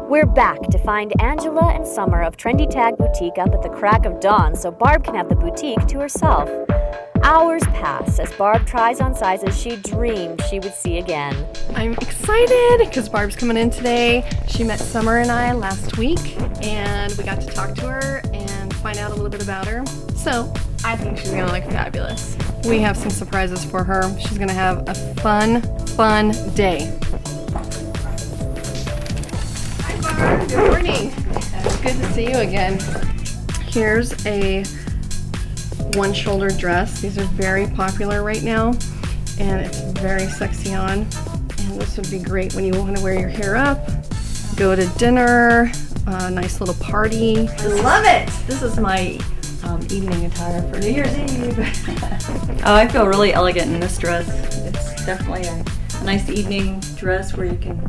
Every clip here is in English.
We're back to find Angela and Summer of Trendy Tag Boutique up at the crack of dawn so Barb can have the boutique to herself. Hours pass as Barb tries on sizes she dreamed she would see again. I'm excited because Barb's coming in today. She met Summer and I last week and we got to talk to her and find out a little bit about her. So I think she's gonna look fabulous. We have some surprises for her. She's gonna have a fun day. Hi Barb, good morning. It's good to see you again. Here's a one shoulder dress. These are very popular right now and it's very sexy on, and this would be great when you want to wear your hair up, go to dinner, a nice little party. I love it! This is my evening attire for New Year's Eve. Oh, I feel really elegant in this dress. It's definitely a nice evening dress where you can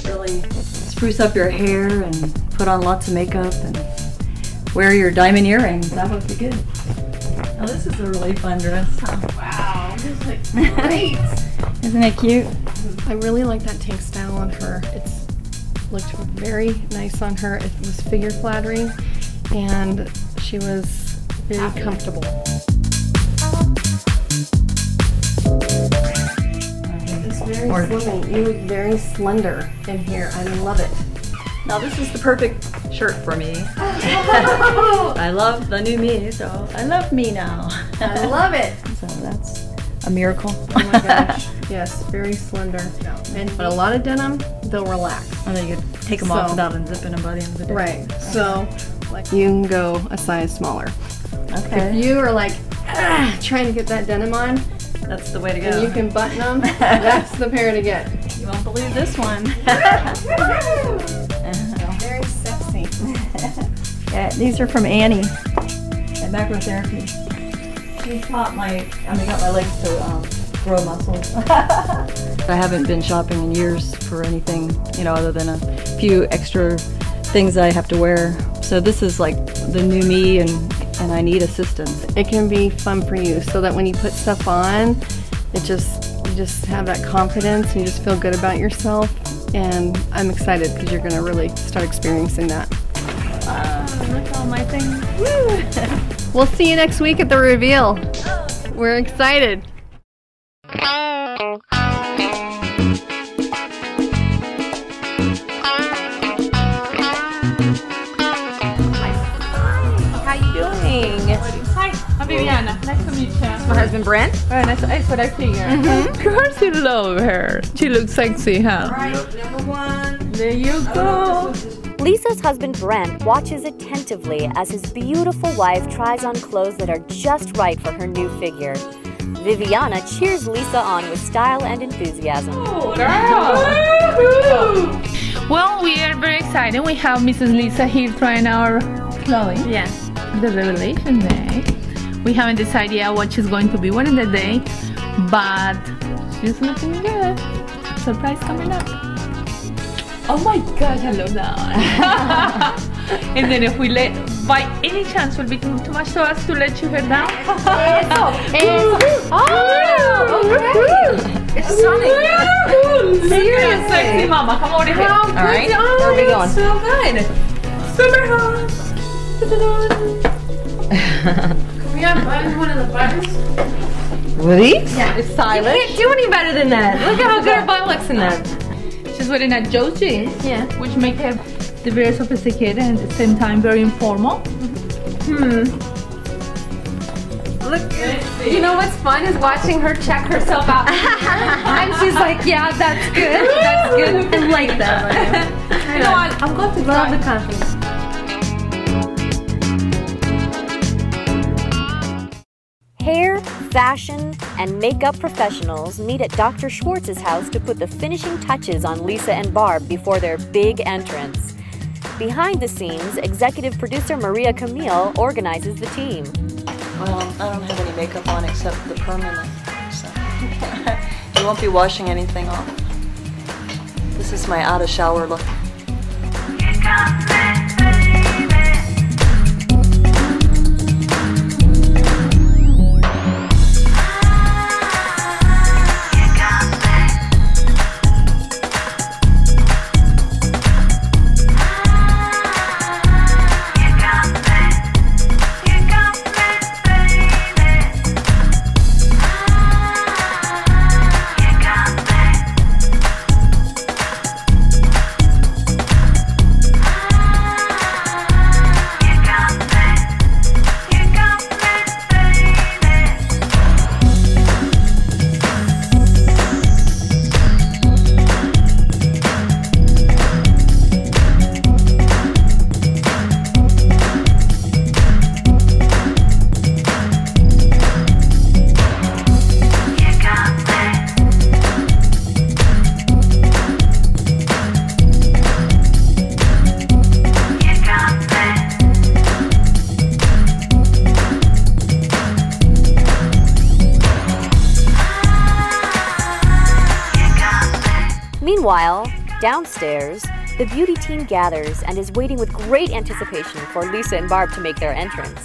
really spruce up your hair and put on lots of makeup and wear your diamond earrings. That would be good. Oh, this is a really fun dress. Oh, wow, this looks great! Isn't it cute? I really like that tank style on her. It's looked very nice on her. It was figure flattering and she was very comfortable. It's very slimming. You look very slender in here. I love it. Now this is the perfect shirt for me. I love the new me, so I love me now. I love it. So that's a miracle. Oh my gosh. Yes, very slender. But a lot of denim, they'll relax. And then you could take them off without unzipping them by the end of the day. Right. So like you can go a size smaller. Okay. If you are like trying to get that denim on, that's the way to go. And you can button them, that's the pair to get. You won't believe this one. Very sexy. Yeah, these are from Annie at Macro Therapy. She got my legs to grow muscles. I haven't been shopping in years for anything, you know, other than a few extra things I have to wear. So this is like the new me, and I need assistance. It can be fun for you, so that when you put stuff on, you just have that confidence and you just feel good about yourself. And I'm excited because you're gonna really start experiencing that. Look at all my things. Woo! We'll see you next week at the reveal. We're excited. How you doing? Hi, I'm Viviana. Nice to meet you. My husband Brent. Very nice. That's what I figured. Of course you love her. She looks sexy, huh? Right, number one. There you go. Lisa's husband Brent watches attentively as his beautiful wife tries on clothes that are just right for her new figure. Viviana cheers Lisa on with style and enthusiasm. Oh, girl! Well, we are very excited. We have Mrs. Lisa here trying our clothing. Yes. The Revelation Day. We haven't decided yet what she's going to be wearing that day, but she's looking good. Surprise coming up. Oh my gosh, I love that. And then if we by any chance will be too much to us to let you head down. It's stunning. Seriously. Sexy mama, come over here. All right, where are we going? So good. Super hot. We have buttons, one of the buttons. These? Yeah. It's stylish. You can't do any better than that. Look at how good her butt looks in that. She's wearing a Joe jeans, Yeah. which make her very sophisticated and at the same time very informal. Look, you know what's fun is watching her check herself out. And she's like, yeah, that's good. That's good. I like that. You know what? I'm going to love the confidence. Hair, fashion, and makeup professionals meet at Dr. Schwartz's house to put the finishing touches on Lisa and Barb before their big entrance. Behind the scenes, executive producer Maria Camille organizes the team. Well, I don't have any makeup on except the permanent, so you won't be washing anything off. This is my out of shower look. Meanwhile, downstairs, the beauty team gathers and is waiting with great anticipation for Lisa and Barb to make their entrance.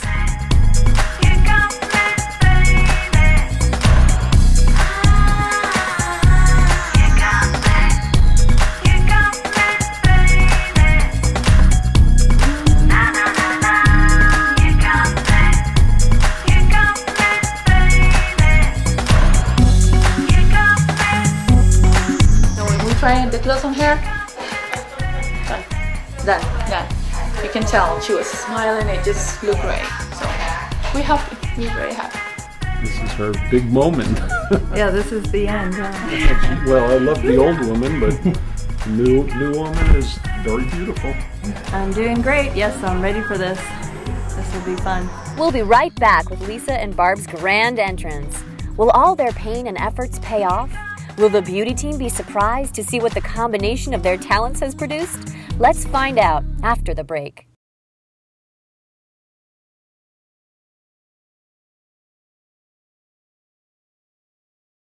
Try the clothes on her. Done. You can tell she was smiling. It just looked great. So we're happy. We're very happy. This is her big moment. Yeah, this is the end. Well, I love the old woman, but the new woman is very beautiful. I'm doing great. Yes, I'm ready for this. This will be fun. We'll be right back with Lisa and Barb's grand entrance. Will all their pain and efforts pay off? Will the beauty team be surprised to see what the combination of their talents has produced? Let's find out after the break.